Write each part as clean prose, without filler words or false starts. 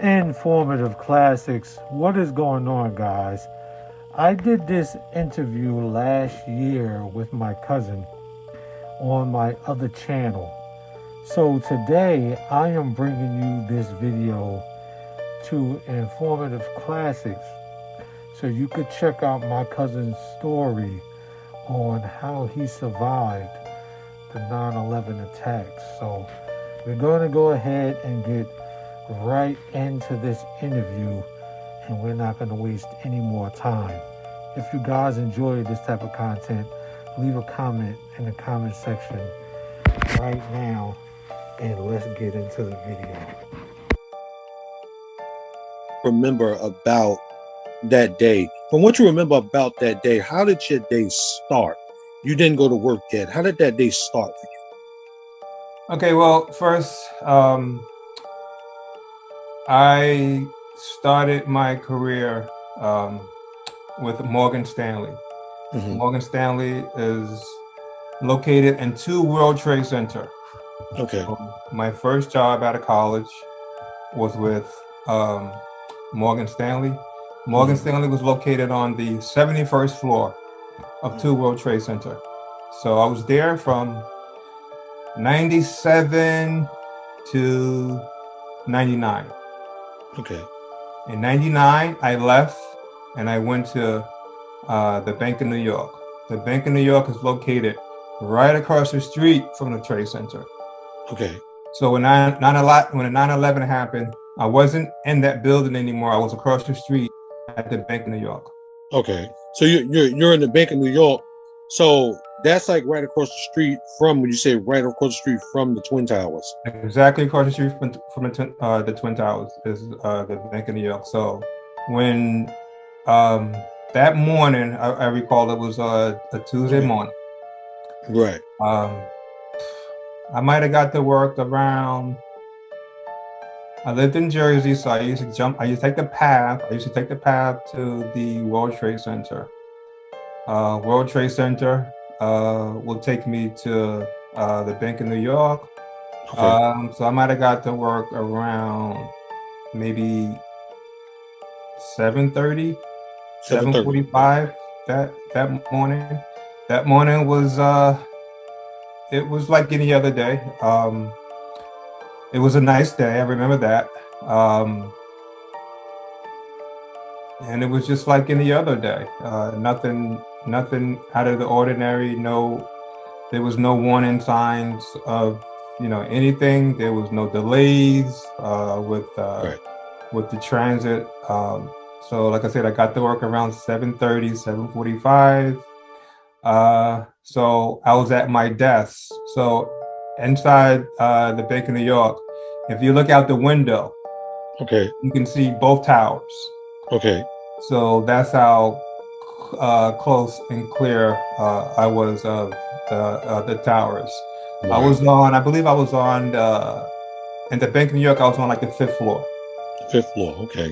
Informative classics. What is going on, guys? I did this interview last year with my cousin on my other channel. So today I am bringing you this video to Informative Classics so you could check out my cousin's story on how he survived the 9/11 attacks. So we're going to go ahead and get right into this interview, and we're not going to waste any more time. If you guys enjoy this type of content, leave a comment in the comment section right now, and let's get into the video. Remember about that day. From what you remember about that day, how did your day start? You didn't go to work yet. How did that day start for you? Okay, well, first, I started my career with Morgan Stanley. Mm-hmm. Morgan Stanley is located in 2 World Trade Center. Okay. So my first job out of college was with Morgan Stanley. Morgan Stanley was located on the 71st floor of 2 World Trade Center. So I was there from 97 to 99. Okay. In 99, I left and I went to the Bank of New York. The Bank of New York is located right across the street from the Trade Center. Okay. So when the 9/11 happened, I wasn't in that building anymore. I was across the street at the Bank of New York. Okay. So you're in the Bank of New York. So that's like right across the street from, when you say right across the street from the Twin Towers. Exactly across the street from the Twin Towers is the Bank of New York. So when that morning, I recall it was a Tuesday morning. Right. I might have got to work around. I lived in Jersey, so I used to take the path. I used to take the path to the World Trade Center. World Trade Center will take me to the Bank of New York. Okay. So I might have got to work around maybe 7:30, 7:45 that morning. That morning was it was like any other day. It was a nice day. I remember that. And it was just like any other day. Nothing out of the ordinary. There was no warning signs of anything. There was no delays with the transit. So like I said, I got to work around 7:30, 7:45. So I was at my desk. So inside the Bank of New York, if you look out the window, Okay. you can see both towers. Okay. So that's how close and clear I was of the towers. Right. I believe I was on in the Bank of New York, I was on like the 5th floor. 5th floor. Okay.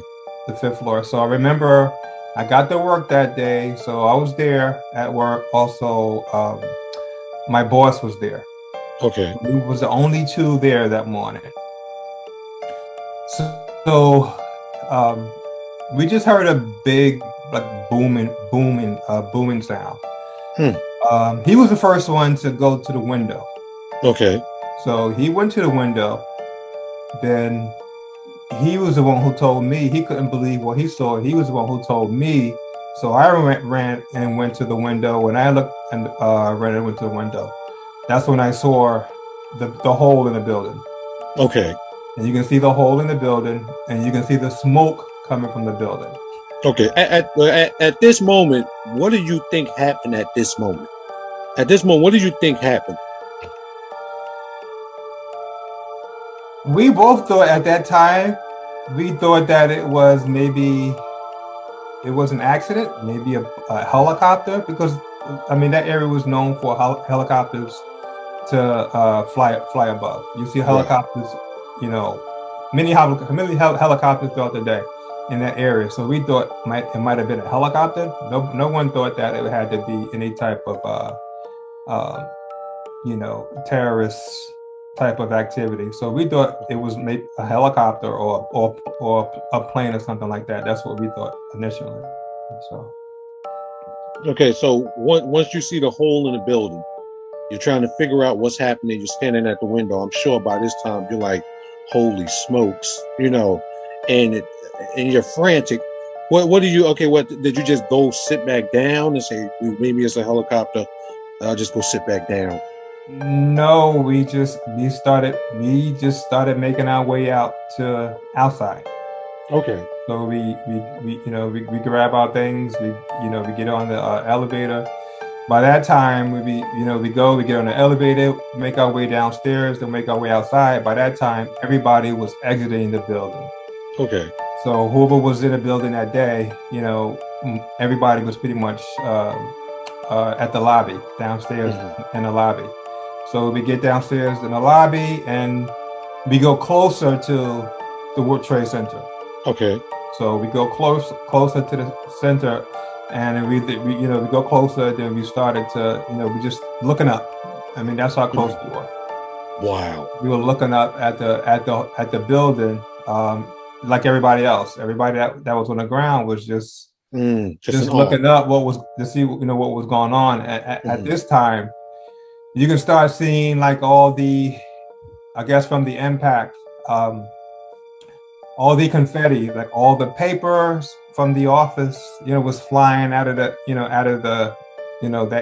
The 5th floor. So I remember I got to work that day. So I was there at work. Also, my boss was there. Okay. We was the only 2 there that morning. So we just heard a big like booming sound. He was the first one to go to the window. Okay. So he went to the window. Then he was the one who told me he couldn't believe what he saw. He was the one who told me. So I ran and went to the window. When I looked and ran and went to the window, that's when I saw the hole in the building. Okay. And you can see the hole in the building, and you can see the smoke coming from the building. Okay. At this moment, what do you think happened at this moment? At this moment, what do you think happened? We both thought at that time, we thought that it was an accident, maybe a helicopter, because I mean that area was known for helicopters to fly above. You see helicopters, many helicopters throughout the day in that area. So we thought it might have been a helicopter. No one thought that it had to be any type of terrorist type of activity. So we thought it was maybe a helicopter or a plane or something like that. That's what we thought initially. So Okay, so once you see the hole in the building, you're trying to figure out what's happening. You're standing at the window. I'm sure by this time you're like, "Holy smokes!" And and you're frantic. What do you? Okay, what did you just go sit back down and say, maybe it's a helicopter? I'll just go sit back down. no, we just started making our way out to outside. Okay. So we grab our things. We get on the elevator. By that time, we get on the elevator, make our way downstairs, then make our way outside. By that time, everybody was exiting the building. Okay. So whoever was in the building that day, everybody was pretty much at the lobby, downstairs in the lobby. So we get downstairs in the lobby and we go closer to the World Trade Center. Okay. So we go closer to the center, and we go closer. Then we started to we just looking up. I mean, that's how close we were. Wow. We were looking up at the building, like everybody else. Everybody that was on the ground was just looking up what was to see what was going on. At this time, you can start seeing like all the, I guess from the impact. All the confetti, like all the papers from the office, was flying out of that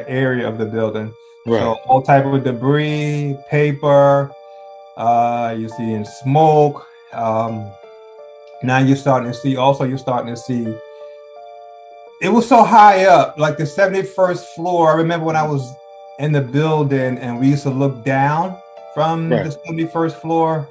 area of the building. Right. So all type of debris, paper, you're seeing smoke. Now you're starting to see, it was so high up, like the 71st floor. I remember when I was in the building and we used to look down from the 71st floor.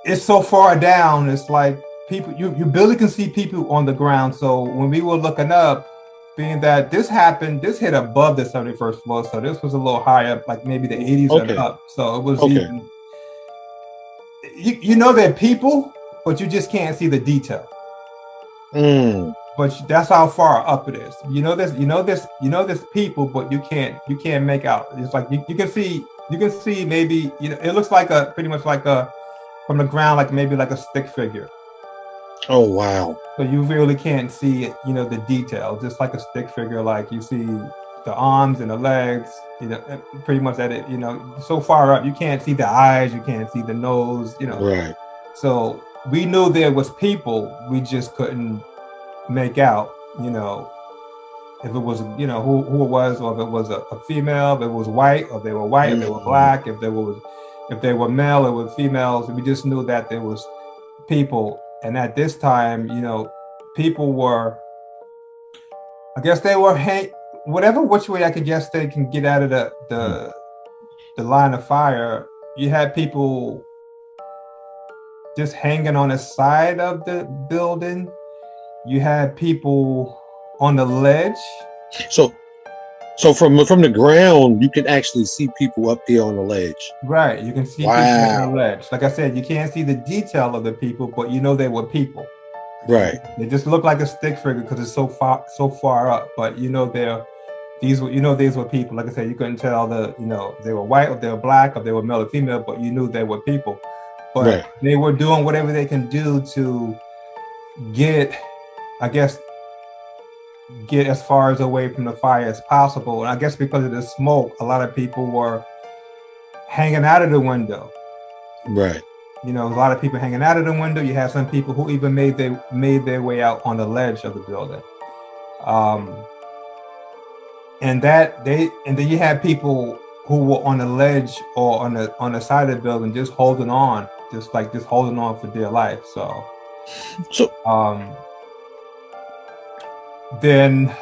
It's so far down. It's like people, you barely can see people on the ground. So when we were looking up, being that this hit above the 71st floor. So this was a little higher up, like maybe the 80s and up. So it was even, they're people, but you just can't see the detail. But that's how far up it is. There's people, but you can't make out. It's like you can see maybe, it looks like pretty much like from the ground, like maybe like a stick figure. Oh, wow. So you really can't see it, the detail, just like a stick figure, like you see the arms and the legs, pretty much at it, so far up, you can't see the eyes, you can't see the nose, Right. So we knew there was people, we just couldn't make out, if it was, who it was, or if it was a female, if it was white, or if they were white, if they were black, if they were male or were females. We just knew that there was people. And at this time, people were, I guess they were whatever which way I could guess they can get out of the line of fire. You had people just hanging on the side of the building. You had people on the ledge. So from the ground, you can actually see people up there on the ledge. Right, you can see people on the ledge. Like I said, you can't see the detail of the people, but they were people. Right. They just look like a stick figure because it's so far up. But these were people. Like I said, you couldn't tell they were white or they were black or they were male or female, but you knew they were people. But they were doing whatever they can do to get as far away from the fire as possible. And I guess because of the smoke, a lot of people were hanging out of the window. Right. A lot of people hanging out of the window. You have some people who even made their way out on the ledge of the building. And then you had people who were on the ledge or on the side of the building just holding on for dear life. So then,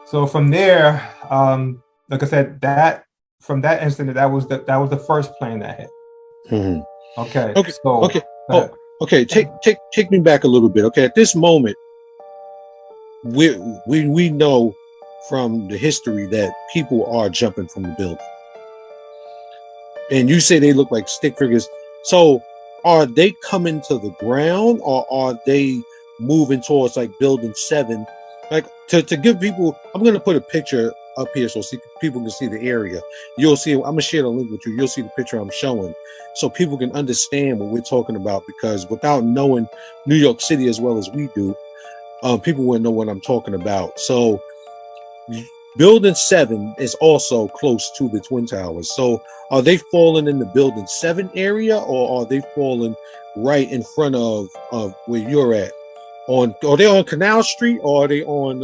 so from there, like I said, from that incident, that was the first plane that hit. Okay. Okay. Take me back a little bit. Okay, at this moment, we know from the history that people are jumping from the building, and you say they look like stick figures. So, are they coming to the ground, or are they moving towards like building 7? Like to give people, I'm going to put a picture up here so people can see the area. You'll see. I'm gonna share the link with you. You'll see the picture I'm showing, so people can understand what we're talking about. Because without knowing New York City as well as we do, people wouldn't know what I'm talking about. So, Building 7 is also close to the Twin Towers. So, are they falling in the Building 7 area, or are they falling right in front of where you're at? Are they on Canal Street, or are they on?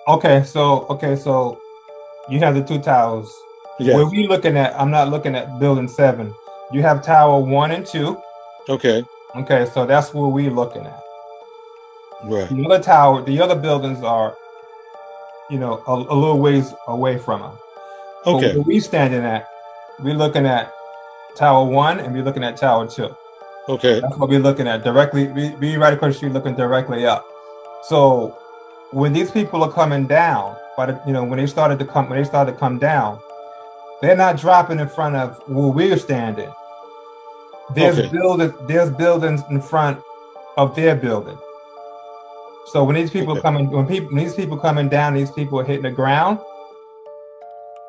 Okay, so you have the two towers. Yes. Where we looking at? I'm not looking at Building 7. You have Tower 1 and 2. Okay. Okay, so that's where we're looking at. Right. The other tower, the other buildings are, a little ways away from them. Okay. But where we standing at, we're looking at Tower 1 and we're looking at Tower 2. Okay. That's what we're looking at directly. We right across the street looking directly up. So when these people are coming down, when they started to come down, they're not dropping in front of where we're standing. There's buildings in front of their building. So when these people when these people coming down, these people are hitting the ground.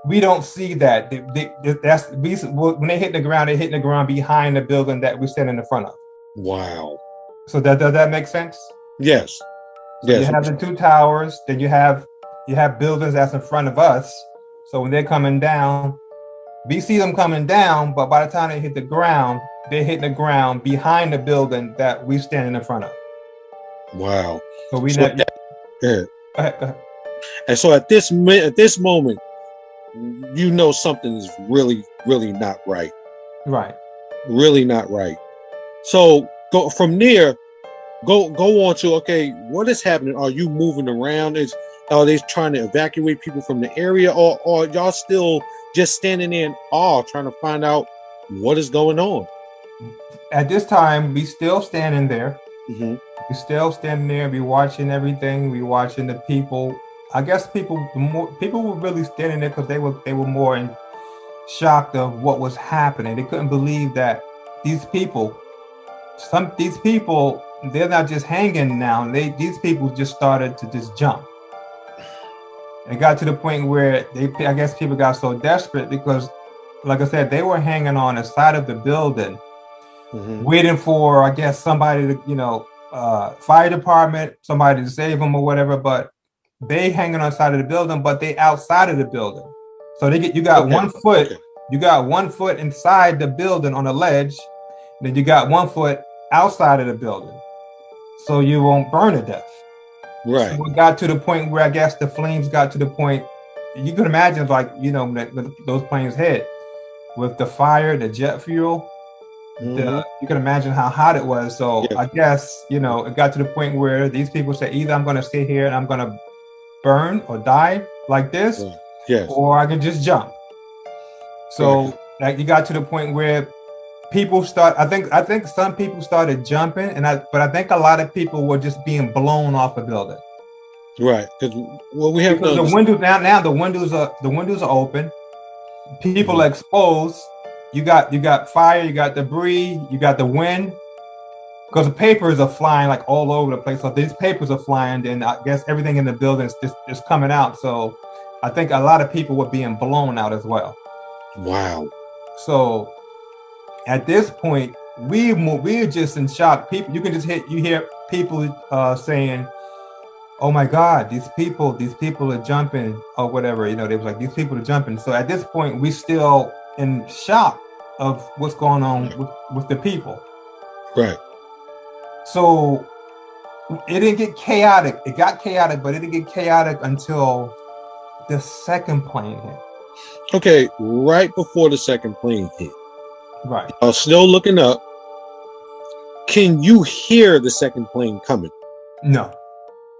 We don't see that. When they hit the ground, they're hitting the ground behind the building that we're standing in front of. Wow. So does that make sense? Yes. So you have the two towers, then you have buildings that's in front of us. So when they're coming down, we see them coming down, but by the time they hit the ground, they're hitting the ground behind the building that we're standing in front of. Wow. So Go ahead. And so at this moment, something is really, really not right. Right. Really not right. So go from there. Go on to, okay, what is happening? Are you moving around? Are they trying to evacuate people from the area, or y'all still just standing there in awe trying to find out what is going on? At this time, we still standing there. Mm-hmm. We still standing there. We watching everything. We watching the people. I guess people were really standing there because they were more in shock of what was happening. They couldn't believe that these people, they're not just hanging now. These people just started to just jump. It got to the point where I guess people got so desperate because, like I said, they were hanging on the side of the building, mm-hmm. waiting for, I guess, somebody to, fire department, somebody to save them or whatever. But they hanging on the side of the building, but they outside of the building. So you got 1 foot. Okay. You got 1 foot inside the building on a ledge, then you got 1 foot outside of the building, so you won't burn to death. Right. So it got to the point where I guess the flames got to the point you can imagine, like, when those planes hit with the fire, the jet fuel. Mm-hmm. You can imagine how hot it was. So yeah. I guess it got to the point where these people said, either I'm going to stay here and I'm going to burn or die like this, right. Yes. or I can just jump. So like you got to the point where people I think some people started jumping, but I think a lot of people were just being blown off the building. Right, because we have the windows now the windows are open. People mm-hmm. are exposed. You got fire, you got debris, you got the wind. Because the papers are flying like all over the place. So these papers are flying, and I guess everything in the building is coming out. So I think a lot of people were being blown out as well. Wow. So at this point, we're just in shock. People, you can just hear people saying, "Oh my God, these people are jumping," or whatever. They was like, "These people are jumping." So at this point, we still in shock of what's going on with the people. Right. So it didn't get chaotic. It got chaotic, but it didn't get chaotic until the second plane hit. Okay, right before the second plane hit. Right. I was still looking up. Can you hear the second plane coming? No.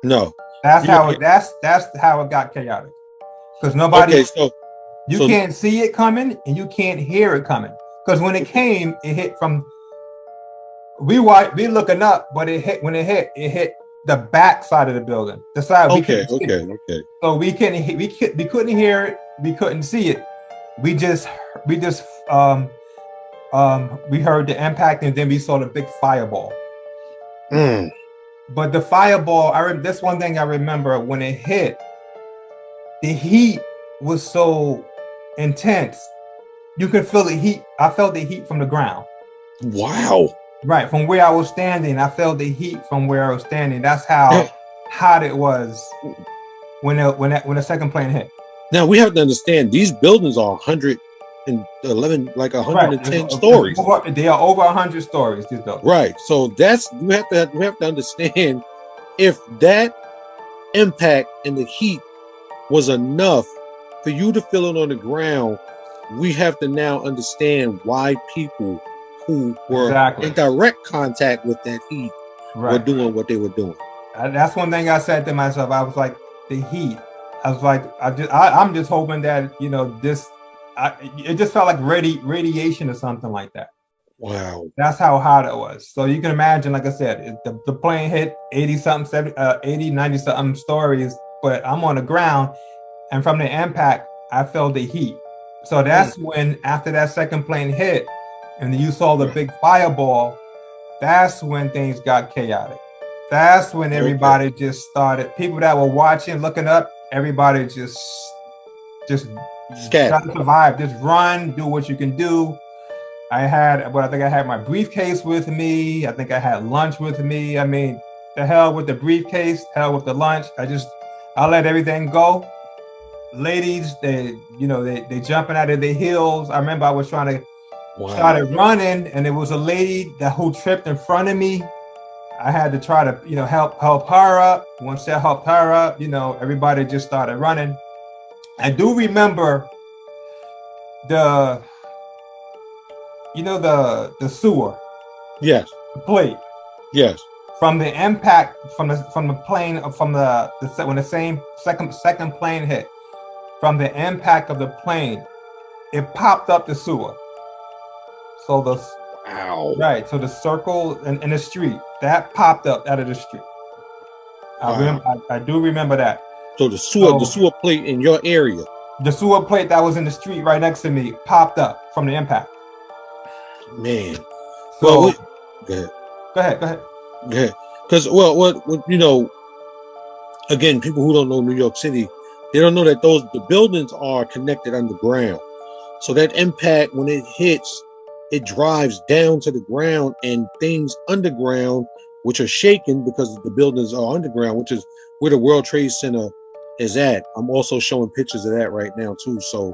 That's how it got chaotic. Because nobody. Okay, you can't see it coming and you can't hear it coming. Because when it came, it hit from. We looking up, but it hit the back side of the building. The side we couldn't see. Okay. So we couldn't hear it. We couldn't see it. We heard the impact, and then we saw the big fireball. Mm. But the fireball, that's one thing I remember when it hit. The heat was so intense. You could feel the heat. I felt the heat from the ground. Wow. Right, from where I was standing, I felt the heat from where I was standing. That's how hot it was when the second plane hit. Now we have to understand these buildings are 111, like Right, 110 stories. They are over 100 stories. These buildings. Right. So that's we have to understand if that impact and the heat was enough for you to feel it on the ground. We have to now understand why people who were in direct contact with that heat were doing what they were doing. That's one thing I said to myself. I was like, the heat. I was like, I'm just hoping that it just felt like radiation or something like that. Wow. That's how hot it was. So you can imagine, like I said, the plane hit 80 something, 70, 80, 90 something stories, but I'm on the ground, and from the impact, I felt the heat. So that's when, after that second plane hit, and you saw the big fireball, that's when things got chaotic. That's when everybody just started, people that were watching, looking up, everybody just try to survive, just run, do what you can do. I think I had my briefcase with me. I think I had lunch with me. I mean, the hell with the briefcase, hell with the lunch. I let everything go. Ladies, they jumping out of their heels. I remember I was started running, and there was a lady who tripped in front of me. I had to try to, help her up. Once I helped her up, everybody just started running. I do remember the sewer. Yes. The plate. Yes. From the impact from the plane, when the same second plane hit, from the impact of the plane, it popped up the sewer. So so the circle in the street that popped up out of the street. I do remember that. So the sewer plate in your area. The sewer plate that was in the street right next to me popped up from the impact. Man. So, go ahead. Because again, people who don't know New York City, they don't know that the buildings are connected underground. So that impact, when it hits, it drives down to the ground, and things underground, which are shaken because the buildings are underground, which is where the World Trade Center is at. I'm also showing pictures of that right now too, so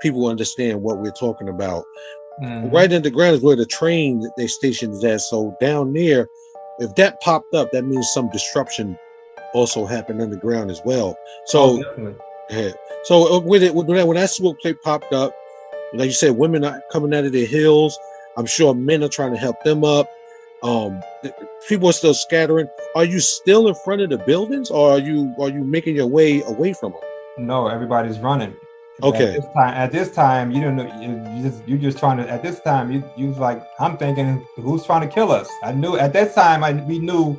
people understand what we're talking about. Mm-hmm. Right underground is where the train station is at. So down there, if that popped up, that means some disruption also happened underground as well. So, when that sewer plate popped up, like you said, women are coming out of their hills. I'm sure men are trying to help them up. People are still scattering. Are you still in front of the buildings, or are you making your way away from them? No, everybody's running. Okay. At this time, you don't know. You're just trying to. At this time, you was like, I'm thinking, who's trying to kill us? I knew at that time. We knew.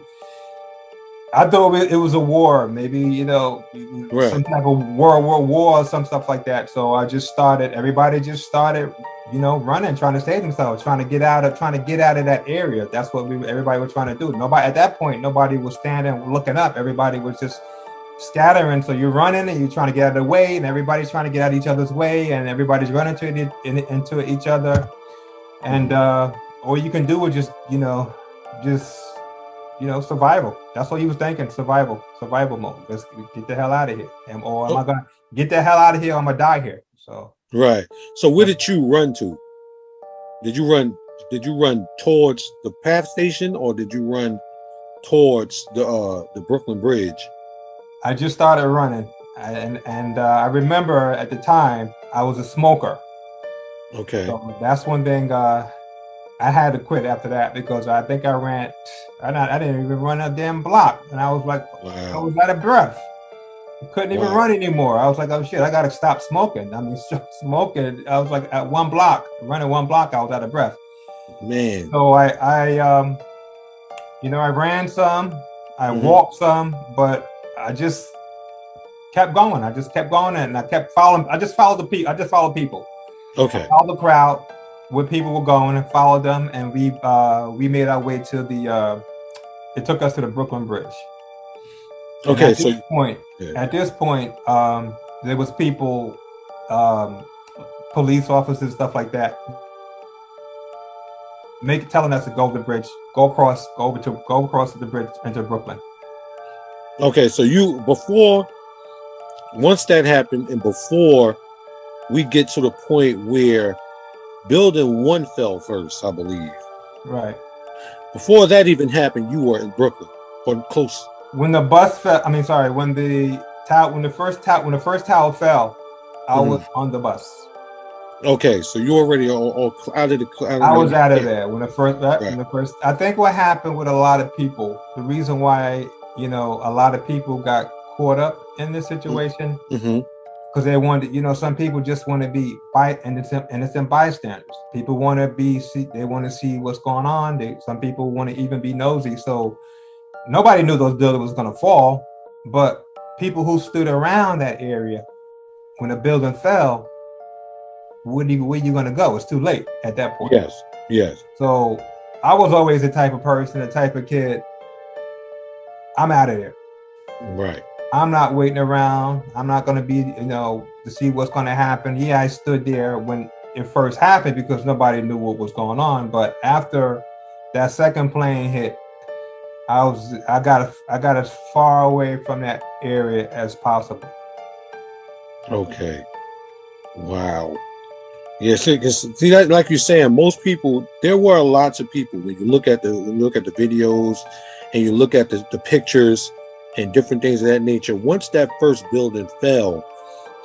I thought it was a war, maybe some type of World War or some stuff like that. So everybody just started, running, trying to save themselves, trying to get out of that area. That's what everybody was trying to do. Nobody at that point, nobody was standing looking up. Everybody was just scattering. So you're running and you're trying to get out of the way, and everybody's trying to get out of each other's way, and everybody's running into each other. And all you can do is just survival. That's what he was thinking. Survival mode. Let's get the hell out of here. Am I gonna get the hell out of here? Or I'm gonna die here. So right. So where did you run to? Did you run towards the PATH station, or did you run towards the Brooklyn Bridge? I just started running, and I remember at the time I was a smoker. Okay. So that's one thing. I had to quit after that, because I think I didn't even run a damn block, and I was like, I was out of breath. I couldn't even run anymore. I was like, oh shit, I gotta stop smoking. I mean, smoking. I was like, at running one block, I was out of breath. Man. So I ran some, I walked some, but I just kept going. I just kept going, and I kept following. I just followed people. Okay. I followed the crowd where people were going, and followed them, and we made our way to it took us to the Brooklyn Bridge. Okay, at this point, there was people police officers, stuff like that, telling us to go over the bridge, go across the bridge into Brooklyn. Okay, so once that happened, and before we get to the point where building 1 fell first, I believe. Right. Before that even happened, you were in Brooklyn or close. When the bus fell, when the first tower fell, I was on the bus. Okay, so you already all out of the. I was out of there when the first. I think what happened with a lot of people, the reason why a lot of people got caught up in this situation, because they wanted, some people just want to be innocent bystanders. People want to they want to see what's going on. Some people want to even be nosy. So nobody knew those buildings was going to fall, but people who stood around that area when the building fell, where you going to go? It's too late at that point. Yes. So I was always the type of person, the type of kid, I'm out of there. Right. I'm not waiting around. I'm not going to be, to see what's going to happen. Yeah, I stood there when it first happened because nobody knew what was going on. But after that second plane hit, I got as far away from that area as possible. Okay. Wow. Yeah, see, that, like you're saying, most people, there were lots of people. When you look at the videos and you look at the pictures and different things of that nature, once that first building fell,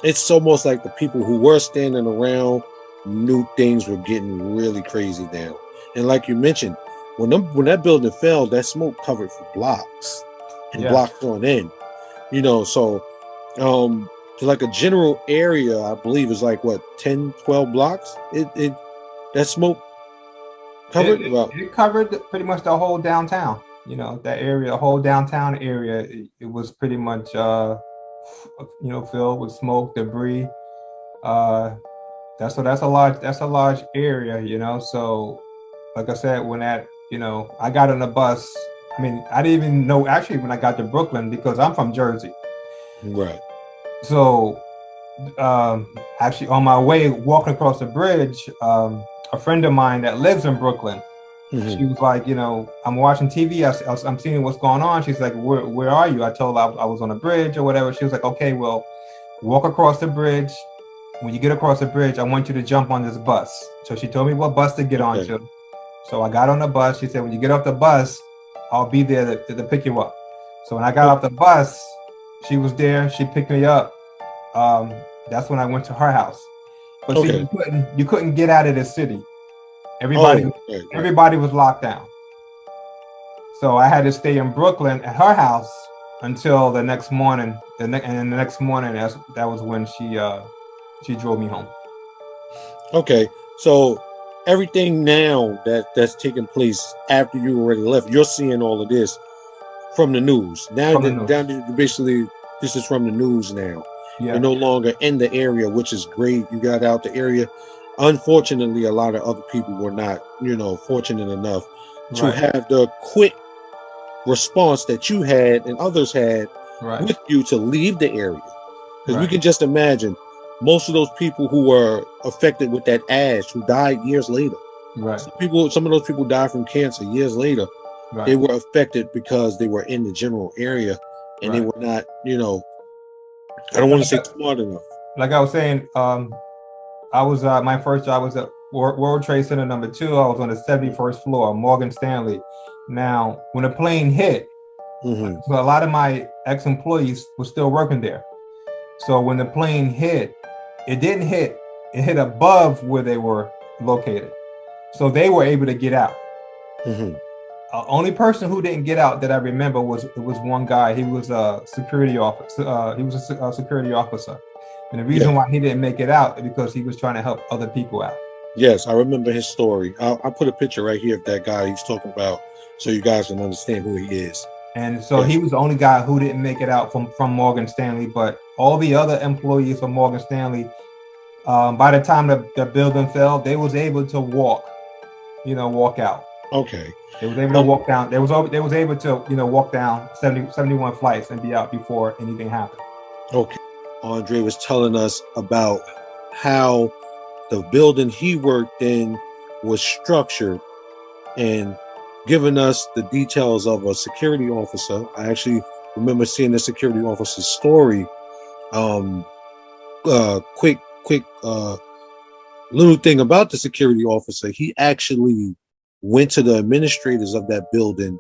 it's almost like the people who were standing around knew things were getting really crazy now. And like you mentioned, when that building fell, that smoke covered for blocks and blocks on end. So like a general area, I believe, is like what, 10, 12 blocks. That smoke covered. It covered pretty much the whole downtown. That area, the whole downtown area, it was pretty much filled with smoke, debris. That's a large area. So, like I said, when I got on the bus. I didn't even know actually when I got to Brooklyn because I'm from Jersey. Right. So, actually, on my way walking across the bridge, a friend of mine that lives in Brooklyn, she was like, I'm watching TV. I'm seeing what's going on. She's like, where are you? I told her I was on a bridge or whatever. She was like, okay, well, walk across the bridge. When you get across the bridge, I want you to jump on this bus. So she told me what bus to get on to. So I got on the bus. She said, when you get off the bus, I'll be there to pick you up. So when I got off the bus, she was there. She picked me up. That's when I went to her house. But see, you couldn't get out of the city. Everybody was locked down. So I had to stay in Brooklyn at her house until the next morning. And the next morning, that was when she drove me home. Okay, so everything now that's taking place after you already left, you're seeing all of this from the news. Basically, this is from the news now. Yeah. You're no longer in the area, which is great. You got out the area. Unfortunately, a lot of other people were not, fortunate enough to have the quick response that you had and others had with you to leave the area. Because we can just imagine most of those people who were affected with that ash who died years later. Right. Some of those people died from cancer years later. Right. They were affected because they were in the general area and they were not, I don't want to say smart enough. Like I was saying, I was my first job was at World Trade Center number 2. I was on the 71st floor, Morgan Stanley. Now, when the plane hit, so a lot of my ex-employees were still working there. So when the plane hit, it didn't hit. It hit above where they were located. So they were able to get out. Only person who didn't get out that I remember was one guy. He was a security officer. He was a security officer. And the reason why he didn't make it out is because he was trying to help other people out. Yes, I remember his story. I'll put a picture right here of that guy he's talking about so you guys can understand who he is. And so he was the only guy who didn't make it out from Morgan Stanley. But all the other employees from Morgan Stanley, by the time the building fell, they was able to walk out. Okay. They was able to walk down. They was able to, walk down 71 flights and be out before anything happened. Okay. Andre was telling us about how the building he worked in was structured, and giving us the details of a security officer. I actually remember seeing the security officer's story. Um, quick little thing about the security officer. He actually went to the administrators of that building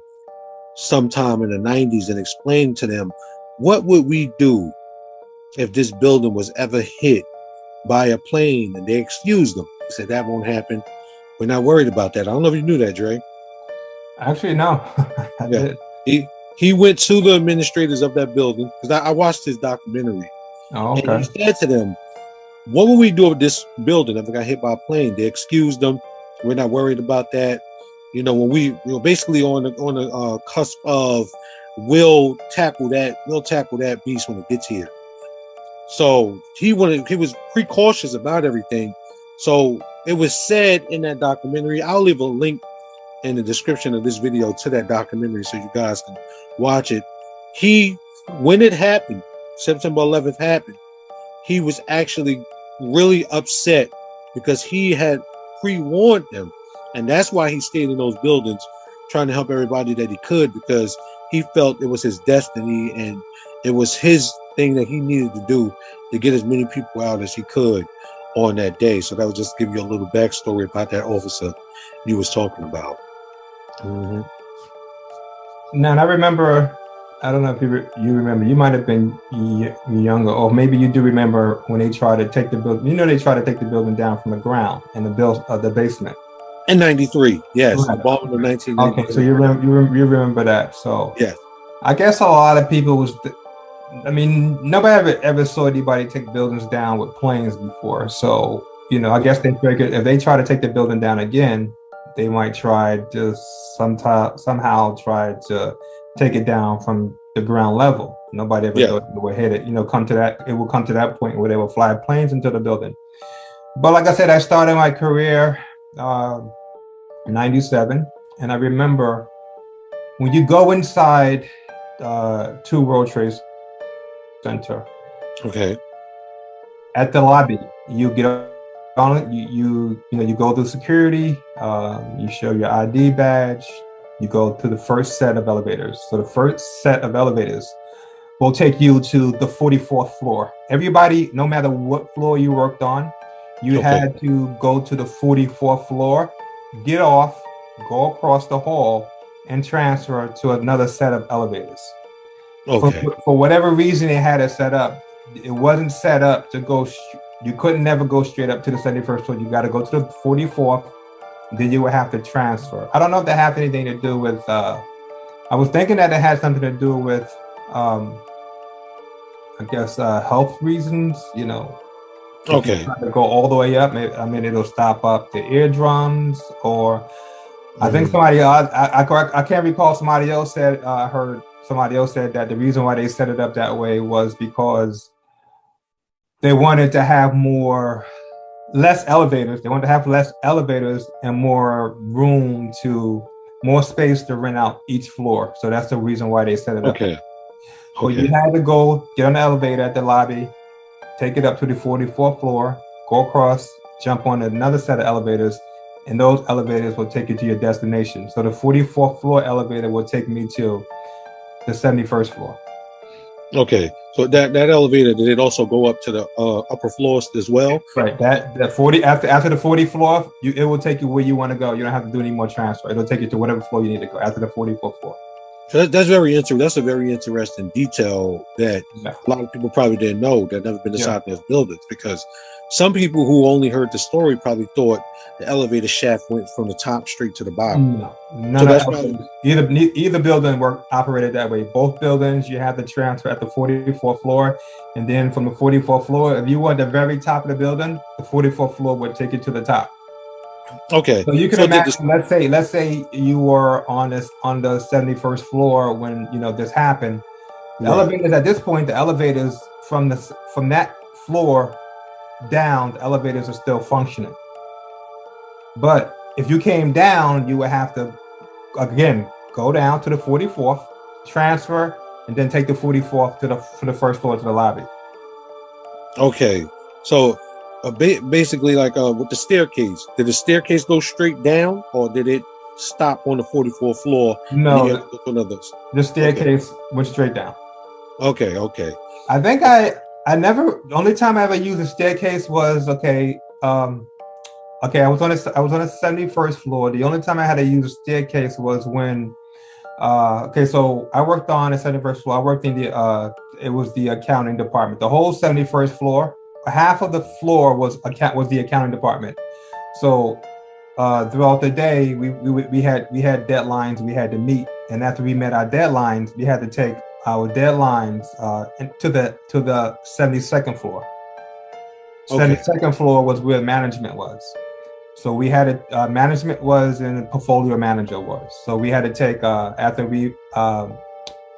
sometime in the 90s and explained to them, what would we do if this building was ever hit by a plane? And they excused them. He said, that won't happen. We're not worried about that. I don't know if you knew that, Dre. Actually, no. I Yeah. did. He went to the administrators of that building, because I watched his documentary. Oh, And okay. he said to them, what would we do with this building if it got hit by a plane? They excused them. We're not worried about that. You know, when we basically on the cusp of we'll tackle that beast when it gets here. So he was precautious about everything. So it was said in that documentary. I'll leave a link in the description of this video to that documentary so you guys can watch it. When it happened, September 11th happened, he was actually really upset because he had pre-warned them. And that's why he stayed in those buildings trying to help everybody that he could, because he felt it was his destiny and it was his thing that he needed to do to get as many people out as he could on that day. So that would just give you a little backstory about that officer you was talking about. Mm-hmm. Now, and I remember, I don't know if you remember, you might have been younger, or maybe you do remember when they tried to take the building. You know, they tried to take the building down from the ground in the basement. In 93, yes, Right. the bomb in 1993. Okay, so you remember that. So yes, I guess a lot of people nobody ever saw anybody take buildings down with planes before. So, I guess they figured if they try to take the building down again, they might try to somehow try to take it down from the ground level. Nobody ever thought it would hit it. It will come to that point where they will fly planes into the building. But like I said, I started my career in 97, and I remember when you go inside 2 World Trade Center. Okay. At the lobby, you get on it. You go through security. You show your ID badge. You go to the first set of elevators. So the first set of elevators will take you to the 44th floor. Everybody, no matter what floor you worked on, you had to go to the 44th floor, get off, go across the hall, and transfer to another set of elevators. Okay. For whatever reason they had it set up, it wasn't set up to go. You couldn't never go straight up to the 71st floor. You got to go to the 44th. Then you would have to transfer. I don't know if that had anything to do with. I was thinking that it had something to do with, I guess, health reasons. Okay. To go all the way up. It'll stop up the eardrums, or I think somebody. I can't recall. Somebody else said. I heard somebody else said that the reason why they set it up that way was because they wanted to have less elevators. They wanted to have less elevators and more more space to rent out each floor. So that's the reason why they set it up. Okay. So you had to go get on the elevator at the lobby, take it up to the 44th floor, go across, jump on another set of elevators, and those elevators will take you to your destination. So the 44th floor elevator will take me to the 71st floor. Okay, so that elevator, did it also go up to the upper floors as well? Right. That 40 after the 40th floor, it will take you where you want to go. You don't have to do any more transfer. It'll take you to whatever floor you need to go after the 44th floor. So that's very interesting. That's a very interesting detail that a lot of people probably didn't know, that never been inside those buildings, because some people who only heard the story probably thought the elevator shaft went from the top straight to the bottom. Either building operated that way. Both buildings, you have to transfer at the 44th floor, and then from the 44th floor, if you were at the very top of the building, the 44th floor would take you to the top. Okay. So you can imagine. Let's say you were on the 71st floor when this happened. The elevators at this point, the elevators from that floor down, the elevators are still functioning. But if you came down, you would have to again go down to the 44th, transfer, and then take the 44th to the first floor to the lobby. Okay, so Basically like with the staircase. Did the staircase go straight down, or did it stop on the 44th floor and then you have No, to go to another? the Okay, staircase went straight down. okay. I think I never. The only time I ever used a staircase was okay. I was on the 71st floor. The only time I had to use a staircase was when okay. So I worked on the 71st floor. I worked in the it was the accounting department. The whole 71st floor, half of the floor was the accounting department. So throughout the day, we had deadlines we had to meet, and after we met our deadlines, we had to take our deadlines to the 72nd floor. Okay. 72nd floor was where management was. So we had management was and portfolio manager was. So we had to take after we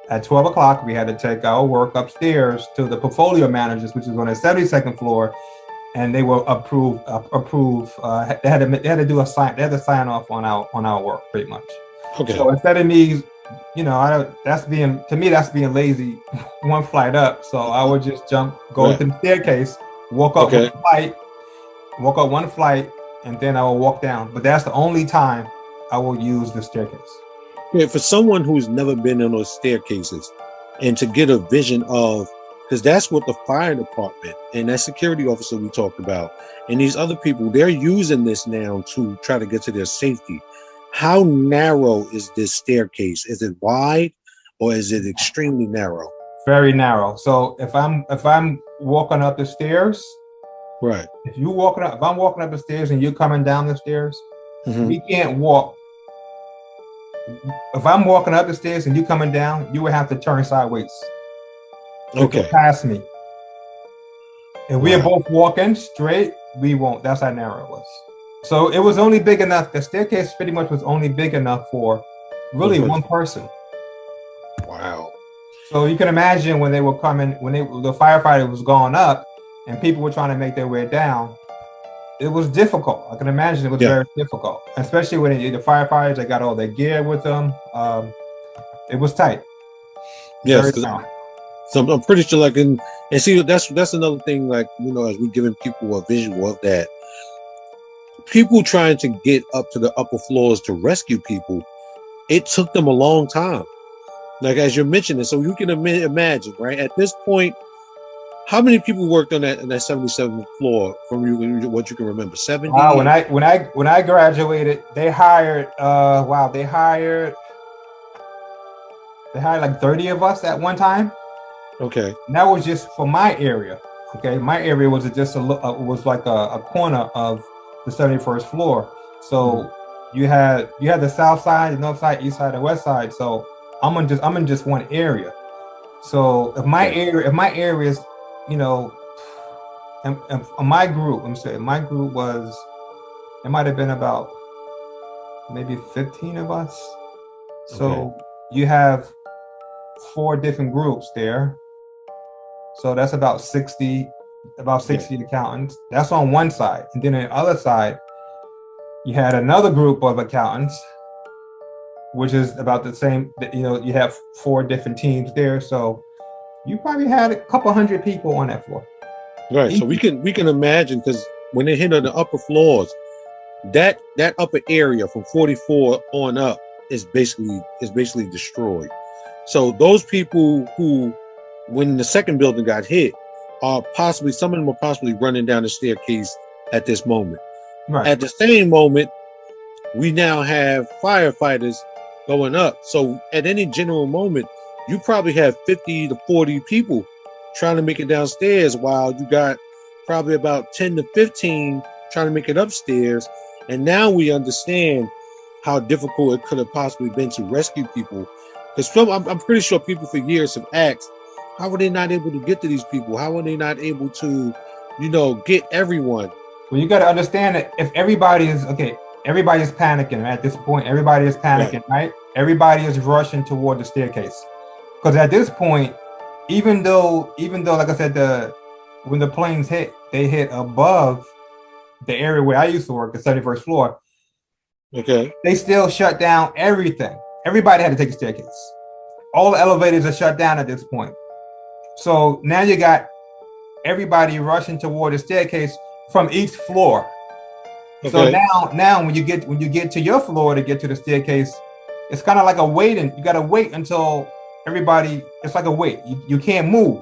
at 12 o'clock we had to take our work upstairs to the portfolio managers, which is on the 72nd floor, and they will approve. They had to do a sign. They had to sign off on our work pretty much. Okay. So instead of me, that's being lazy. One flight up, so I would just go Right. to the staircase, walk up one flight, and then I will walk down. But that's the only time I will use the staircase. Yeah, for someone who's never been in those staircases and to get a vision of, because that's what the fire department and that security officer we talked about and these other people, they're using this now to try to get to their safety. How narrow is this staircase? Is it wide or is it extremely narrow? Very narrow. So if I'm walking up the stairs, Right. if I'm walking up the stairs and you're coming down the stairs, Mm-hmm. we can't walk. If I'm walking up the stairs and you coming down, you would have to turn sideways to go Okay. past me. If we are Wow. both walking straight, we won't. That's how narrow it was. So it was only big enough. The staircase pretty much was only big enough for really one person. Wow. So you can imagine when they were coming, the firefighter was going up, and people were trying to make their way down. It was difficult. I can imagine it was very difficult, especially when the firefighters, they got all their gear with them. It was tight. Yes. So I'm pretty sure, like, and see, that's another thing, like, as we're giving people a visual of that, people trying to get up to the upper floors to rescue people, it took them a long time. Like, as you're mentioning, so you can imagine, right? At this point, how many people worked on that 77th floor from what you can remember? 70? Wow, when I graduated, they hired like 30 of us at one time. Okay. And that was just for my area. Okay, my area was just was like a corner of the 71st floor. So you had the south side, the north side, east side, and west side. So I'm in just one area. So if my area is, and my group, my group was, it might have been about maybe 15 of us. So you have 4 different groups there. So that's about 60 accountants. That's on one side. And then on the other side, you had another group of accountants, which is about the same, you have 4 different teams there. So you probably had a couple hundred people on that floor. Right. So we can imagine, because when they hit on the upper floors, that upper area from 44 on up is basically destroyed. So those people who, when the second building got hit, some of them are possibly running down the staircase at this moment. Right. At the same moment, we now have firefighters going up. So at any general moment, you probably have 50 to 40 people trying to make it downstairs, while you got probably about 10 to 15 trying to make it upstairs. And now we understand how difficult it could have possibly been to rescue people. Because I'm pretty sure people for years have asked, how were they not able to get to these people? How were they not able to, get everyone? Well, you got to understand that if everybody is panicking at this point. Everybody is panicking, right? Everybody is rushing toward the staircase, because at this point, even though, like I said, when the planes hit, they hit above the area where I used to work, the 71st floor. Okay. They still shut down everything. Everybody had to take a staircase. All the elevators are shut down at this point. So now you got everybody rushing toward the staircase, from each floor. So Okay. now when you get to your floor to get to the staircase, it's kind of like a waiting. You got to wait until everybody. It's like a wait. You can't move.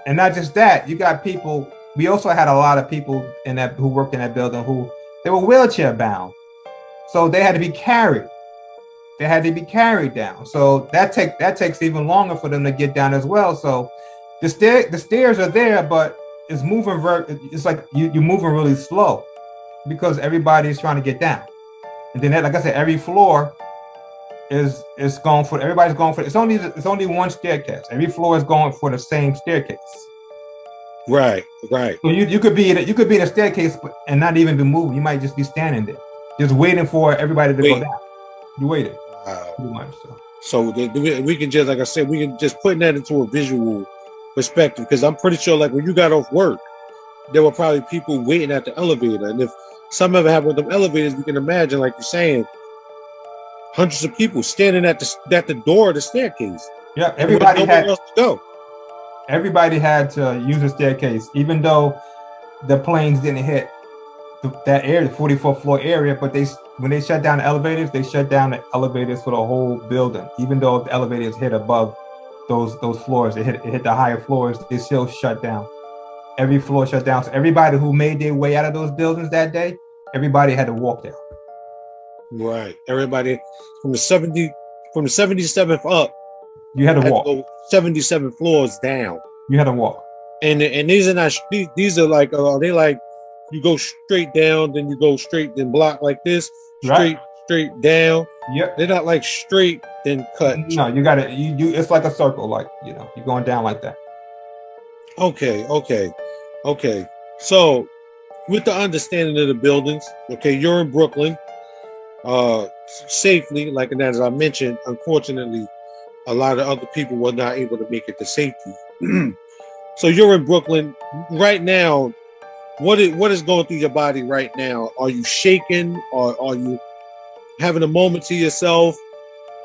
And not just that, you got people. We also had a lot of people in that who worked in that building who they were wheelchair bound, so they had to be carried. They had to be carried down. So that takes even longer for them to get down as well. So the stairs are there, but it's moving it's like you're moving really slow because everybody's trying to get down. And then like I said, every floor is going for everybody's going for it's only one staircase. Every floor is going for the same staircase. Right. Right. So you could be in a staircase and not even be moving. You might just be standing there, just waiting for everybody to go down. You waited. Wow. Pretty much So we can just, like I said, we can just put that into a visual perspective, because I'm pretty sure, like, when you got off work, there were probably people waiting at the elevator, and if some ever happened with them elevators, we can imagine, like you're saying, hundreds of people standing at the door of the staircase. Yeah, everybody had nowhere else to go. Everybody had to use the staircase, even though the planes didn't hit that area, the 44th floor area. But when they shut down the elevators, they shut down the elevators for the whole building. Even though the elevators hit above those floors, it hit the higher floors, they still shut down. Every floor shut down. So everybody who made their way out of those buildings that day, everybody had to walk down. Right. Everybody from the 77th up, you had to walk. Go 77 floors down. You had to walk. And these are not, these are like, they like, you go straight down, then you go straight, then block like this, straight down. Yep. They're not like straight, then cut. No, you got it. You it's like a circle, like, you're going down like that. Okay. So with the understanding of the buildings, okay, you're in Brooklyn, safely, like, and as I mentioned, unfortunately, a lot of other people were not able to make it to safety. So you're in Brooklyn right now. What is going through your body right now? Are you shaking, or are you having a moment to yourself?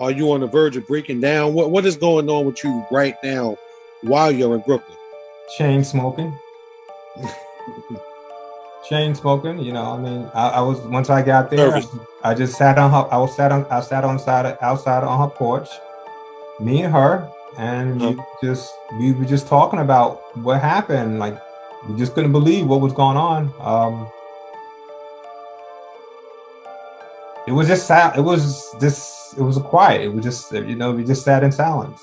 Are you on the verge of breaking down? What is going on with you right now while you're in Brooklyn? Chain smoking. Chain smoking. I mean, I was, once I got there, I just sat on her. I sat outside on her porch, me and her, and we were just talking about what happened. Like, we just couldn't believe what was going on. It was just sad. It was quiet. It was just, we just sat in silence.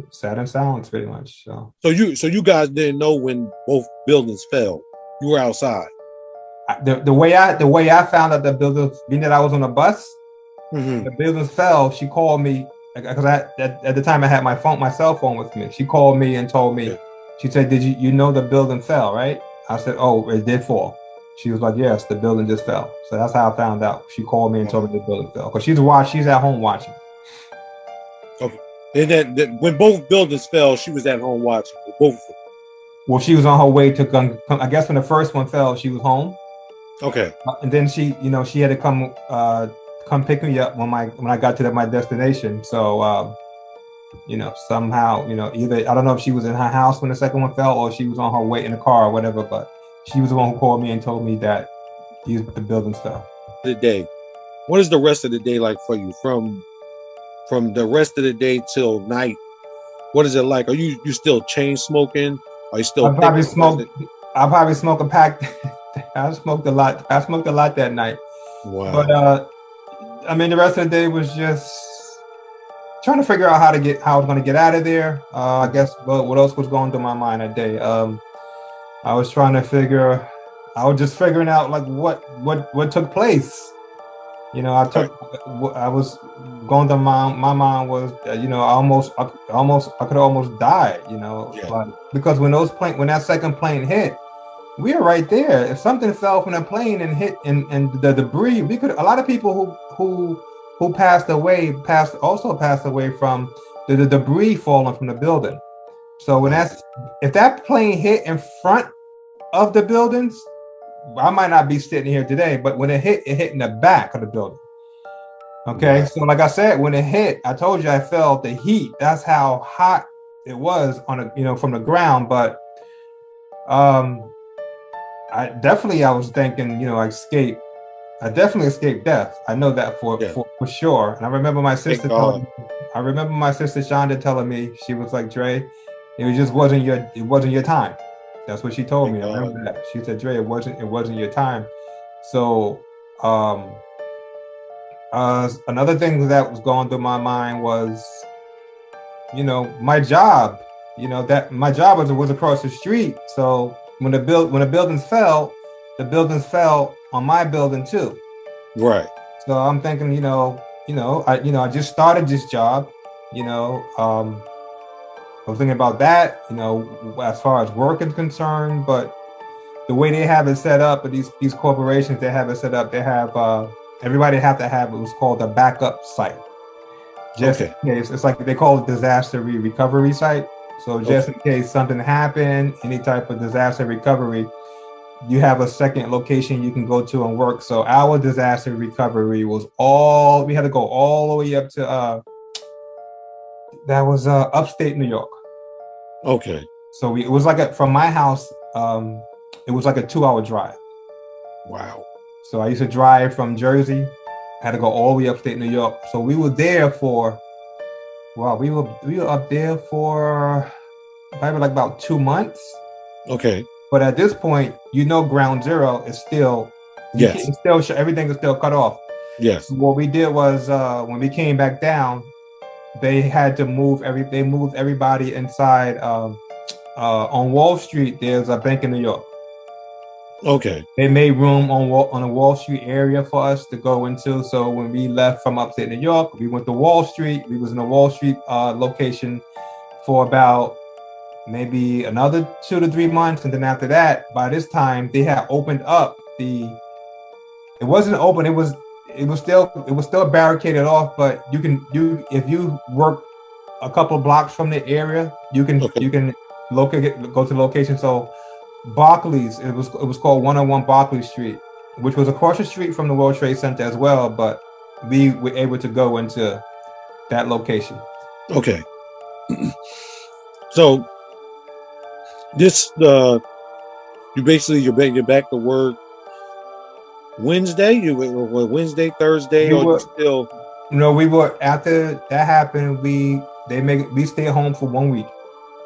Sat in silence pretty much. So you guys didn't know when both buildings fell. You were outside. The way I found out the buildings, being that I was on a bus, the buildings fell. She called me, because at the time I had my cell phone with me. She called me and told me. She said, "Did you know the building fell, right?" I said, "Oh, it did fall." She was like, "Yes, the building just fell." So that's how I found out. She called me and told me the building fell, because she's at home watching. Okay. And then when both buildings fell, she was at home watching. Both of them. Well, she was on her way to come. I guess when the first one fell, she was home. Okay. And then she had to come pick me up when I got to my destination. So, somehow, either, I don't know if she was in her house when the second one fell, or she was on her way in the car or whatever, but she was the one who called me and told me that the buildings fell. The day. What is the rest of the day like for you? From the rest of the day till night, what is it like? Are you still chain smoking? Are you still? I probably smoke a pack. I smoked a lot. I smoked a lot that night. Wow. But the rest of the day was just trying to figure out how I was going to get out of there. I guess what else was going through my mind that day? I was just figuring out, like, what took place. I was going through my mind was, I could almost die, because when that second plane hit, we were right there. If something fell from the plane and hit and the debris, a lot of people who passed away passed away from the debris falling from the building. So if that plane hit in front of the buildings, I might not be sitting here today, but when it hit in the back of the building. Okay, so like I said, when it hit, I told you I felt the heat. That's how hot it was from the ground. But I was thinking, escape. I definitely escaped death. I know that Yeah. for sure. And I remember my Thank sister telling God. me, I remember my sister Shonda telling me, she was like, Dre, it wasn't your time. That's what she told Thank me. I God. remember that. She said, Dre, it wasn't your time. So um another thing that was going through my mind was, my job. That my job was across the street. So when the the buildings fell on my building too. Right. So I'm thinking, I just started this job. I was thinking about that, as far as work is concerned, but the way they have it set up, but these corporations, they have it set up, they have everybody have to have what's called a backup site. Just in Okay. case, it's like they call it disaster recovery site. So just Okay. in case something happened, any type of disaster recovery, you have a second location you can go to and work. So our disaster recovery was we had to go all the way up to that was upstate New York. Okay. So it was like from my house, it was like a 2 hour drive. Wow. So I used to drive from Jersey, I had to go all the way upstate New York. So we were there for, wow, we were up there for probably like about 2 months. Okay. But at this point, ground zero is still, Yes. everything is still cut off. Yes. So what we did was when we came back down, they had to they moved everybody inside on Wall Street. There's a bank in New York. Okay. They made room on the Wall Street area for us to go into. So when we left from upstate New York, we went to Wall Street. We was in a Wall Street location for about maybe another 2 to 3 months, and then after that, by this time, they had opened up It wasn't open. It was still barricaded off. But if you work a couple blocks from the area, Okay. you can go to the location. So Barclays, it was called 101 Barclay Street, which was across the street from the World Trade Center as well. But we were able to go into that location. Okay. So this you're back to work Wednesday. You were Wednesday, Thursday, We or you were, still we were after that happened. We stayed home for 1 week.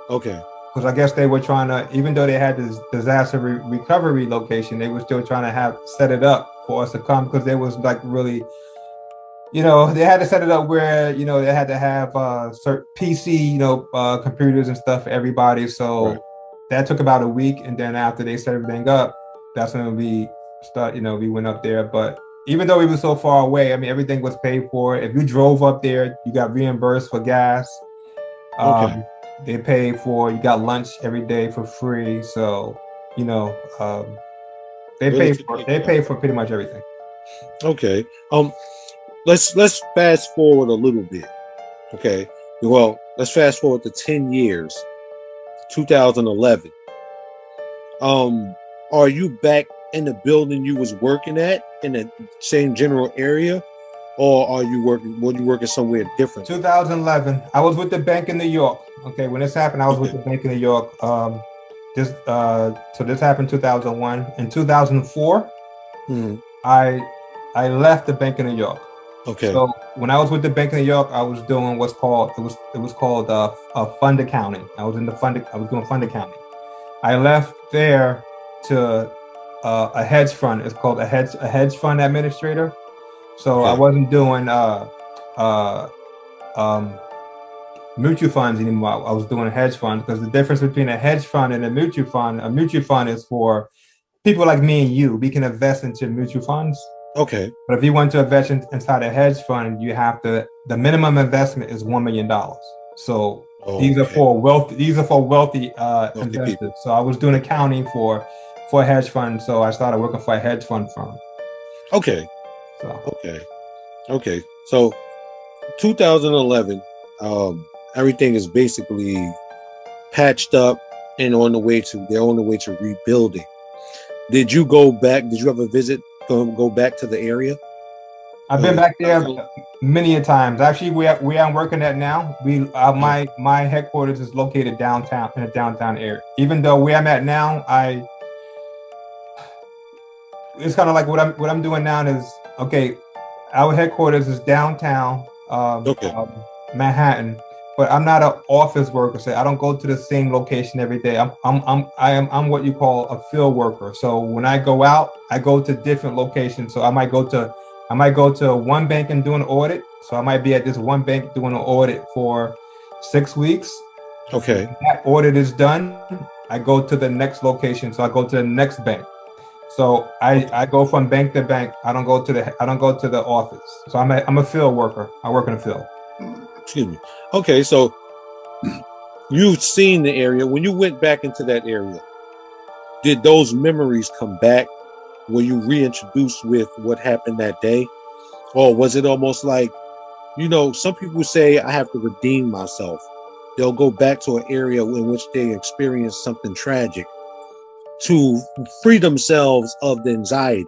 okay? Because I guess they were trying to, even though they had this disaster recovery location, they were still trying to set it up for us to come, because there was like really, they had to set it up where, they had to have certain PC, computers and stuff for everybody. So Right. that took about a week. And then after they set everything up, that's when we went up there. But even though we were so far away, I mean, everything was paid for. If you drove up there, you got reimbursed for gas. Okay. They pay for, you got lunch every day for free. So, Really took care they of pay for pretty much everything. Okay. Let's fast forward a little bit. Okay. Well, let's fast forward to 10 years, 2011. Are you back in the building you was working at in the same general area, or were you working somewhere different? 2011, I was with the bank in New York. Okay, when this happened, I was with the bank in New York. So this happened 2001. In 2004, I left the bank in New York. Okay. So when I was with the bank in New York, I was doing what's called fund accounting. I was doing fund accounting. I left there to a hedge fund. It's called a hedge fund administrator. So I wasn't doing mutual funds anymore. I was doing hedge funds, because the difference between a hedge fund and a mutual fund is for people like me and you. We can invest into mutual funds. Okay. But if you want to invest inside a hedge fund, the minimum investment is $1 million. So these are for wealthy investors. People. So I was doing accounting for a hedge fund. So I started working for a hedge fund firm. Okay. So Okay. So 2011, everything is basically patched up and they're on the way to rebuilding. Did you go back? Did you ever go back to the area? I've been back there many a times. Actually, where I'm working at now, my headquarters is located downtown, in a downtown area. Even though where I'm at now, it's kind of like what I'm doing now is, okay, our headquarters is downtown Okay. Manhattan, but I'm not an office worker. So I don't go to the same location every day. I'm what you call a field worker. So when I go out, I go to different locations. So I might go to one bank and do an audit. So I might be at this one bank doing an audit for 6 weeks. Okay. When that audit is done, I go to the next location. So I go to the next bank. So I go from bank to bank. I don't go to the office. So I'm a field worker. I work in the field. Excuse me. Okay, so you've seen the area. When you went back into that area, did those memories come back? Were you reintroduced with what happened that day? Or was it almost like, some people say I have to redeem myself. They'll go back to an area in which they experienced something tragic to free themselves of the anxiety.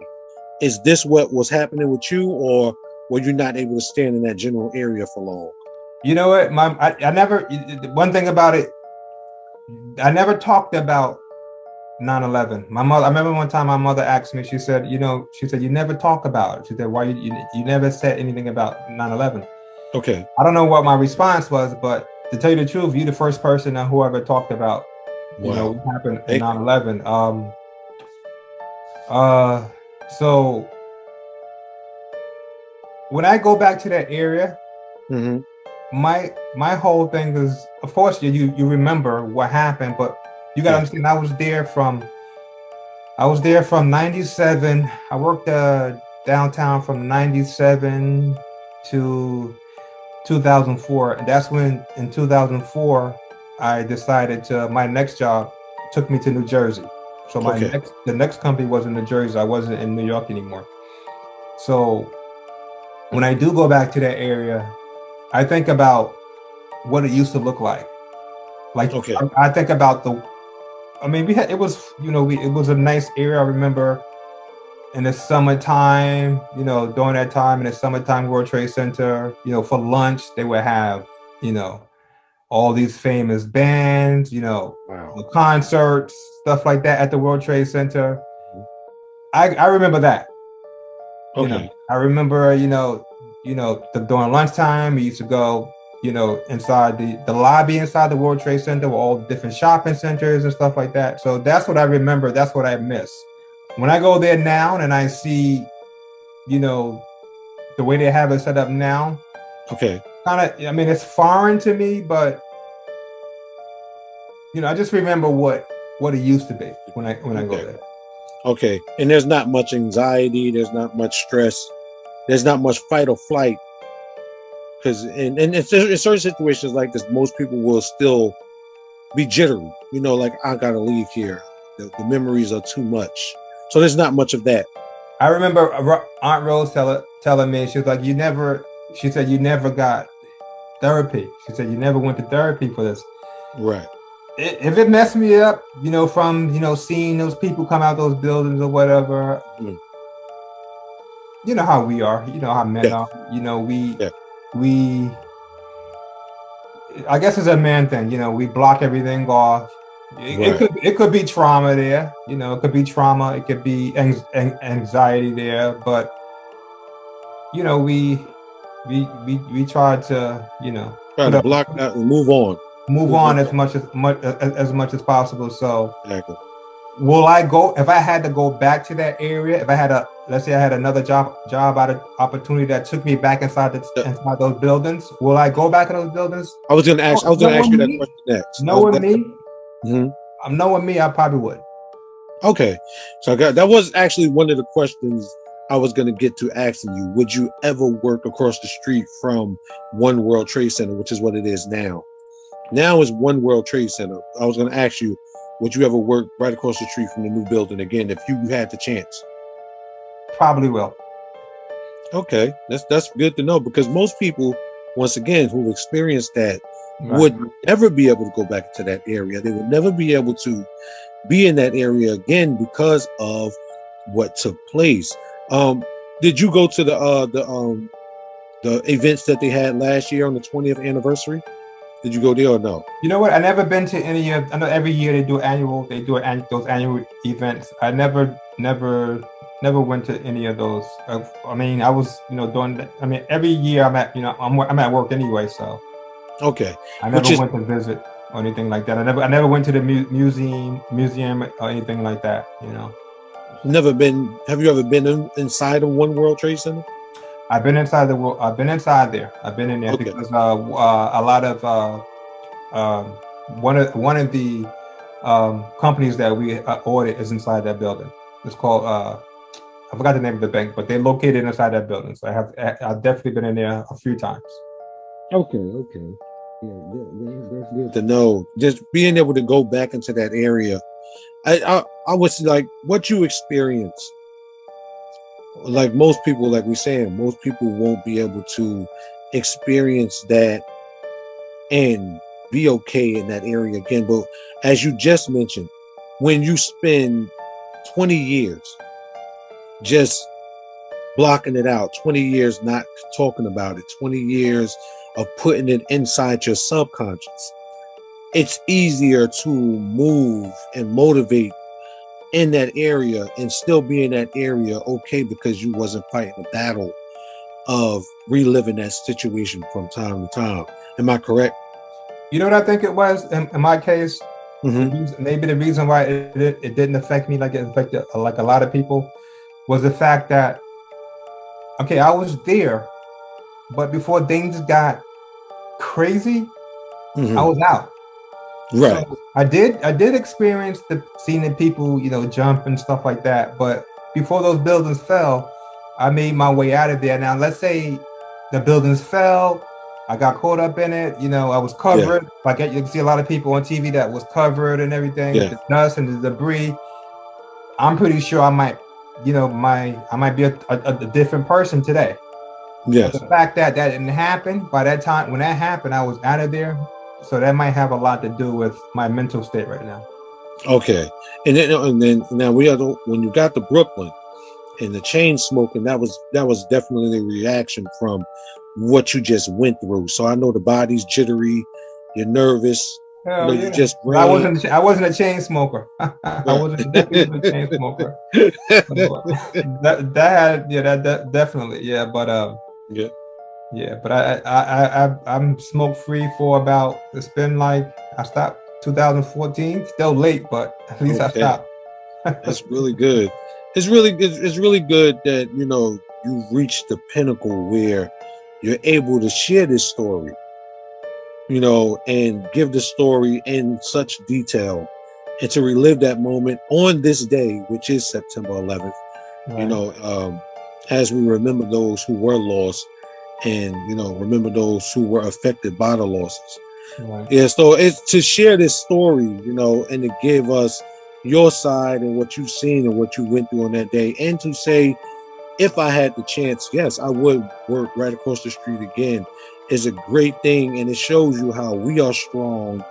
Is this what was happening with you, or were you not able to stand in that general area for long? You know what? I never. One thing about it, I never talked about 9/11. My mother. I remember one time my mother asked me. She said, you never talk about it. She said, why you never said anything about 9/11? Okay. I don't know what my response was, but to tell you the truth, you're the first person that whoever talked about, Wow. what happened in 9/11. So when I go back to that area, Mm-hmm. my whole thing is, of course, you remember what happened, but you gotta understand, I was there from 97. I worked downtown from 97 to 2004, and that's when in 2004 I decided my next job took me to New Jersey. So the next company was in New Jersey. I wasn't in New York anymore. So when I do go back to that area, I think about what it used to look like. I think about it was a nice area. I remember in the summertime, during that time in the summertime World Trade Center, for lunch, they would have, all these famous bands, Wow. concerts, stuff like that at the World Trade Center. I remember that. Okay. I remember, during lunchtime, we used to go, inside the lobby inside the World Trade Center with all different shopping centers and stuff like that. So that's what I remember. That's what I miss. When I go there now and I see, the way they have it set up now. Okay. It's foreign to me, but I just remember what it used to be when I go there. Okay. And there's not much anxiety. There's not much stress. There's not much fight or flight. Because in certain situations like this, most people will still be jittery. Like, I gotta leave here. The memories are too much. So there's not much of that. I remember Aunt Rose telling me, she was like, she said, you never got therapy. She said, you never went to therapy for this. Right. If it messed me up, from, seeing those people come out those buildings or whatever, you know how we are, how men are, we, I guess it's a man thing, we block everything off. It could be trauma there, it could be trauma, it could be anxiety there, but we try to try to block that and move on as much as possible. So exactly. Will I go, if I had to go back to that area, if I had let's say I had another job opportunity that took me back inside those buildings, will I go back in those buildings? I was going to ask you that question next. Knowing me, I probably would. Okay. So that was actually one of the questions I was going to get to asking you. Would you ever work across the street from One World Trade Center, which is what it is now? Now is One World Trade Center. I was going to ask you, would you ever work right across the street from the new building again if you had the chance? Probably will. Okay, that's good to know, because most people, once again, who've experienced that would never be able to go back to that area. They would never be able to be in that area again because of what took place. Did you go to the events that they had last year on the 20th anniversary? Did you go there or no? You know what? I never been to any of. I know every year they do those annual events. I never never went to any of those. I mean, I was, doing that. I mean, every year I'm at work anyway, so Okay, I which never is went to visit or anything like that. I never went to the museum or anything like that. never been. Have you ever been inside of One World Trade Center? I've been inside the world. I've been inside there. I've been in there Okay. because a lot of um, one of the companies that we audit is inside that building. It's called I forgot the name of the bank, but they're located inside that building. So I've definitely been in there a few times. Okay. Okay. Yeah, that's good to know. Just being able to go back into that area. I was like, what you experienced. Like most people, like we saying, most people won't be able to experience that and be okay in that area again. But as you just mentioned, when you spend 20 years just blocking it out, 20 years not talking about it, 20 years of putting it inside your subconscious, it's easier to move and motivate in that area and still be in that area okay because you wasn't fighting the battle of reliving that situation from time to time. Am I correct? You know what I think it was in my case? Mm-hmm. Maybe the reason why it didn't affect me like it affected like a lot of people was the fact that, okay, I was there, but before things got crazy, I Mm-hmm. was out. Right. So I did experience seeing the people, jump and stuff like that. But before those buildings fell, I made my way out of there. Now, let's say the buildings fell, I got caught up in it. I was Yeah. covered. Like you can see a lot of people on TV that was covered and everything, Yeah. the dust and the debris. I'm pretty sure I might, I might be a different person today. But Yes. the fact that that didn't happen by that time, when that happened, I was out of there. So that might have a lot to do with my mental state right now. Okay. And then now when you got to Brooklyn and the chain smoking, that was definitely a reaction from what you just went through. So I know the body's jittery, you're nervous, Hell you yeah. just But I ran. wasn't I wasn't a chain smoker. I Right. wasn't definitely wasn't a chain smoker. So, that had that definitely but Yeah. but I'm smoke free for about, it's been like, I stopped 2014, still late, but at least I Okay. stopped. That's really good. It's really good that you've reached the pinnacle where you're able to share this story, and give the story in such detail and to relive that moment on this day, which is September 11th, you Right. know, um, as we remember those who were lost and, remember those who were affected by the losses. Right. Yeah, so it's to share this story, and to give us your side and what you've seen and what you went through on that day, and to say, if I had the chance, yes, I would work right across the street again, is a great thing, and it shows you how we are strong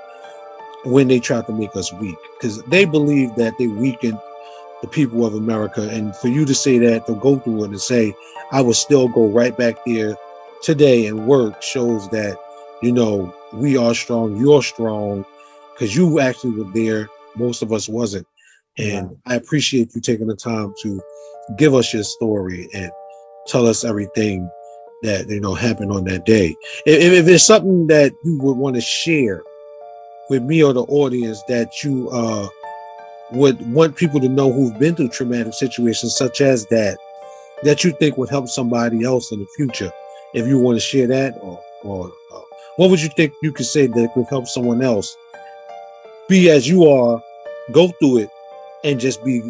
when they try to make us weak, because they believe that they weakened the people of America, and for you to say that, to go through it and say, I would still go right back there today and work, shows that we are strong. You're strong because you actually were there. Most of us wasn't, Right. and I appreciate you taking the time to give us your story and tell us everything that happened on that day. If there's something that you would want to share with me or the audience that you would want people to know who've been through traumatic situations such as that you think would help somebody else in the future, if you want to share that, or what would you think you could say that could help someone else be as you are, go through it, and just be,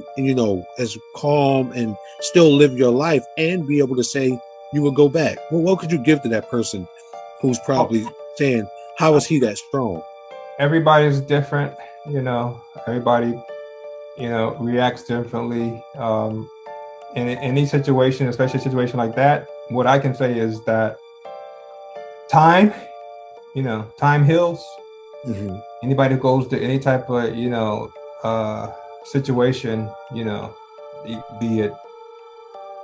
as calm and still live your life and be able to say you would go back? Well, what could you give to that person who's Well, probably saying, how is he that strong? everybody's different, everybody, reacts differently. In any situation, especially a situation like that, what I can say is that time, time heals. Mm-hmm. Anybody who goes to any type of, situation, be it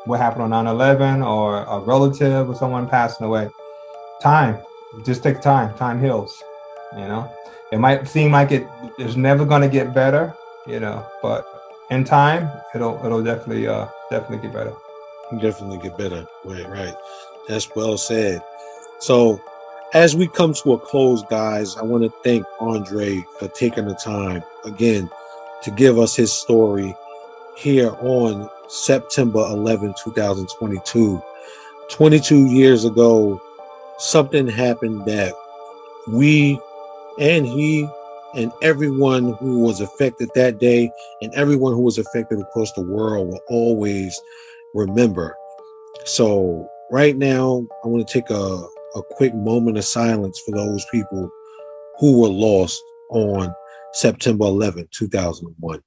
what happened on 9/11 or a relative or someone passing away, time, just take time. Time heals. It might seem like it is never going to get better, but in time, it'll definitely definitely get better. Definitely get better. Right. That's well said. So, as we come to a close, guys, I want to thank Andre for taking the time again to give us his story here on September 11, 2022. 22 years ago, something happened that we and he and everyone who was affected that day and everyone who was affected across the world will always remember. So right now, I want to take a quick moment of silence for those people who were lost on September 11, 2001.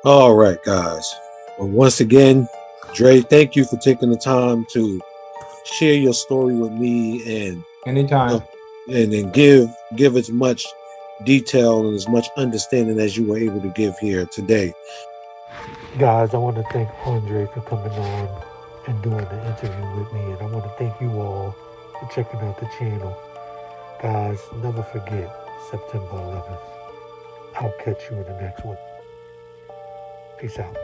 All right, guys. Well, once again, Dre, thank you for taking the time to share your story with me and Anytime. and give as much detail and as much understanding as you were able to give here today. Guys, I want to thank Andre for coming on and doing the interview with me. And I want to thank you all for checking out the channel. Guys, never forget September 11th. I'll catch you in the next one. Peace out.